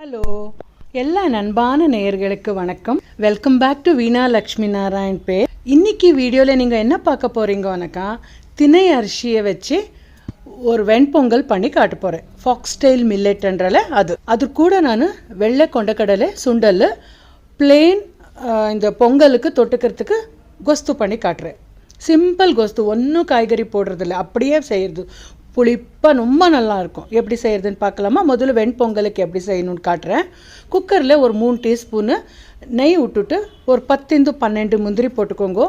Hello, எல்லா அன்பான நேயர்களுக்கு வணக்கம். வெல்கம் பேக் டு வீணா லக்ஷ்மி நாராயண் பேர். இன்னைக்கு வீடியோவில் நீங்கள் என்ன பார்க்க போகிறீங்கன்னாக்கா, திணை அரிசியை வச்சு ஒரு வெண்பொங்கல் பண்ணி காட்ட போகிறேன். ஃபாக்ஸ்டைல் மில்லெட்ன்றல அது கூட நான் வெள்ளை கொண்டக்கடலை சுண்டல் பிளெயின் இந்த பொங்கலுக்கு தொட்டுக்கிறதுக்கு கொஸ்து பண்ணி காட்டுறேன். சிம்பிள் கொஸ்து, ஒன்றும் காய்கறி போடுறதில்ல, அப்படியே செய்கிறது. புளிப்பாக ரொம்ப நல்லாயிருக்கும். எப்படி செய்கிறதுன்னு பார்க்கலாமா? முதல்ல வெண்பொங்கலுக்கு எப்படி செய்யணும்னு காட்டுறேன். குக்கரில் ஒரு 3 டீஸ்பூனு நெய் விட்டுட்டு ஒரு 10-12 முந்திரி போட்டுக்கோங்க.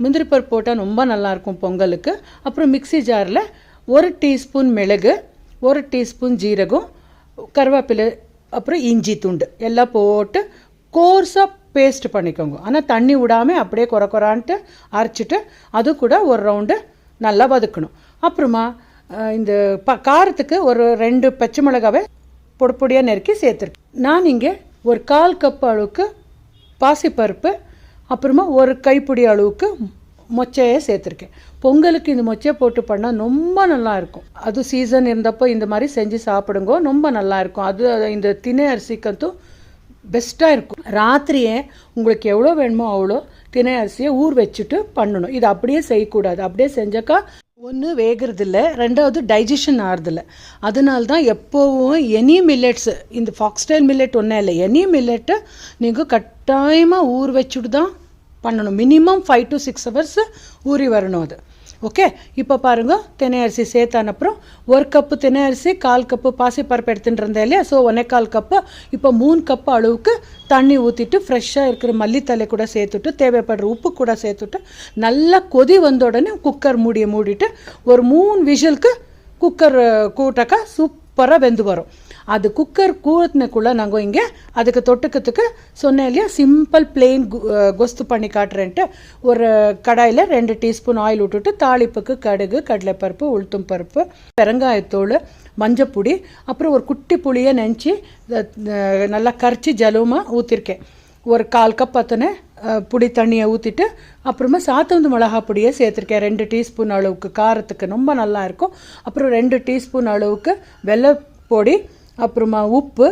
முந்திரி பருப்பு போட்டால் ரொம்ப நல்லாயிருக்கும் பொங்கலுக்கு. அப்புறம் மிக்சி ஜாரில் 1 டீஸ்பூன் மிளகு, 1 டீஸ்பூன் ஜீரகம், கருவேப்பிலை, அப்புறம் இஞ்சி துண்டு எல்லாம் போட்டு கோர்ஸாக பேஸ்ட் பண்ணிக்கோங்க. ஆனால் தண்ணி விடாமல் அப்படியே குறான்ட்டு அரைச்சிட்டு அது கூட ஒரு ரவுண்டு நல்லா வதக்கணும். அப்புறமா இந்த காரத்துக்கு ஒரு 2 பச்சை மிளகாவை பொடியாக நெருக்கி சேர்த்துருக்கேன். நான் இங்கே ஒரு 1/4 கப் அளவுக்கு பாசிப்பருப்பு, அப்புறமா ஒரு கைப்பிடி அளவுக்கு மொச்சையை சேர்த்துருக்கேன். பொங்கலுக்கு இந்த மொச்சை போட்டு பண்ணால் ரொம்ப நல்லாயிருக்கும். அது சீசன் இருந்தப்போ இந்த மாதிரி செஞ்சு சாப்பிடுங்க, ரொம்ப நல்லாயிருக்கும். அது இந்த திணை அரிசிக்கந்தும் பெஸ்ட்டாக இருக்கும். ராத்திரியே உங்களுக்கு எவ்வளோ வேணுமோ அவ்வளோ திணை அரிசியை ஊற வச்சுட்டு பண்ணணும். இது அப்படியே செய்யக்கூடாது. அப்படியே செஞ்சாக்கா ஒன்று வேகிறதில்ல, ரெண்டாவது டைஜஷன் ஆகிறதில்ல. அதனால தான் எப்போவும் எனி மில்லெட்ஸு, இந்த ஃபாக்ஸ்டைல் மில்லெட் ஒன்றும் இல்லை, எனி மில்லெட்டு நீங்கள் கட்டாயமாக ஊற வச்சுட்டு தான் பண்ணணும். மினிமம் 5 to 6 hours ஊறி வரணும் அது. ஓகே, இப்போ பாருங்கள், திணை அரிசி சேர்த்தான அப்புறம் 1 கப்பு திணை அரிசி, 1/4 கப்பு பாசிப்பருப்பு எடுத்துகிட்டு இருந்தேன் இல்லையா? So 1/4 cup. இப்போ 3 கப்பு அளவுக்கு தண்ணி ஊற்றிட்டு ஃப்ரெஷ்ஷாக இருக்கிற மல்லித்தலை கூட சேர்த்துட்டு தேவைப்படுற உப்பு கூட சேர்த்துட்டு நல்லா கொதி வந்த உடனே குக்கர் மூடிட்டு ஒரு 3 விசிலுக்கு குக்கர் கூட்டாக்கா சூப்பராக வெந்து வரும். அது குக்கர் கூட்டினக்குள்ளே நாங்கள் இங்கே அதுக்கு தொட்டுக்கிறதுக்கு சொன்னேன் இல்லையா, சிம்பிள் பிளெயின் கொஸ்து பண்ணி காட்டுறேன்ட்டு ஒரு கடாயில் 2 டீஸ்பூன் ஆயில் விட்டுட்டு தாளிப்புக்கு கடுகு, கடலைப்பருப்பு, உளுத்தம் பருப்பு, பெருங்காயத்தூள், மஞ்சப்பொடி, அப்புறம் ஒரு குட்டி புளியை நெஞ்சு நல்லா கரைச்சி ஜலமாக ஊற்றிருக்கேன். ஒரு 1/4 கப் அத்தனை புளி தண்ணியை ஊற்றிட்டு அப்புறமா சாத்தந்து மிளகா பொடியை சேர்த்துருக்கேன். 2 டீஸ்பூன் அளவுக்கு காரத்துக்கு ரொம்ப நல்லாயிருக்கும். அப்புறம் 2 டீஸ்பூன் அளவுக்கு வெள்ளைப்பொடி, அப்புறமா உப்பு,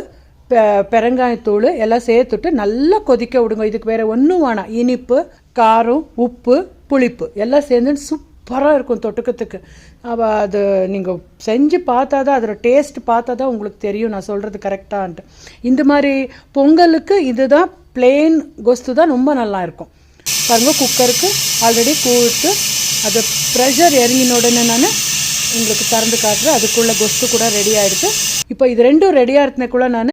பெருங்காயத்தூள் எல்லாம் சேர்த்துட்டு நல்லா கொதிக்க விடுங்க. இதுக்கு வேறு ஒன்றும் வேணாம். இனிப்பு, காரம், உப்பு, புளிப்பு எல்லாம் சேர்ந்து சூப்பராக இருக்கும் தொட்டுக்கிறதுக்கு. அது நீங்கள் செஞ்சு பார்த்தா தான், அதோட டேஸ்ட் பார்த்தா தான் உங்களுக்கு தெரியும் நான் சொல்கிறது கரெக்டான்ட்டு. இந்த மாதிரி பொங்கலுக்கு இதுதான் பிளெயின் கொஸ்து தான் ரொம்ப நல்லாயிருக்கும். பாருங்கள், குக்கருக்கு ஆல்ரெடி கூட்டு அது ப்ரெஷர் இறங்கின உடனே நான் உங்களுக்கு திறந்து காட்டுறேன். அதுக்குள்ளே கொஸ்து கூட ரெடி ஆகிடுது. இப்போ இது ரெண்டும் ரெடியாக இருந்தக்குள்ளே நான்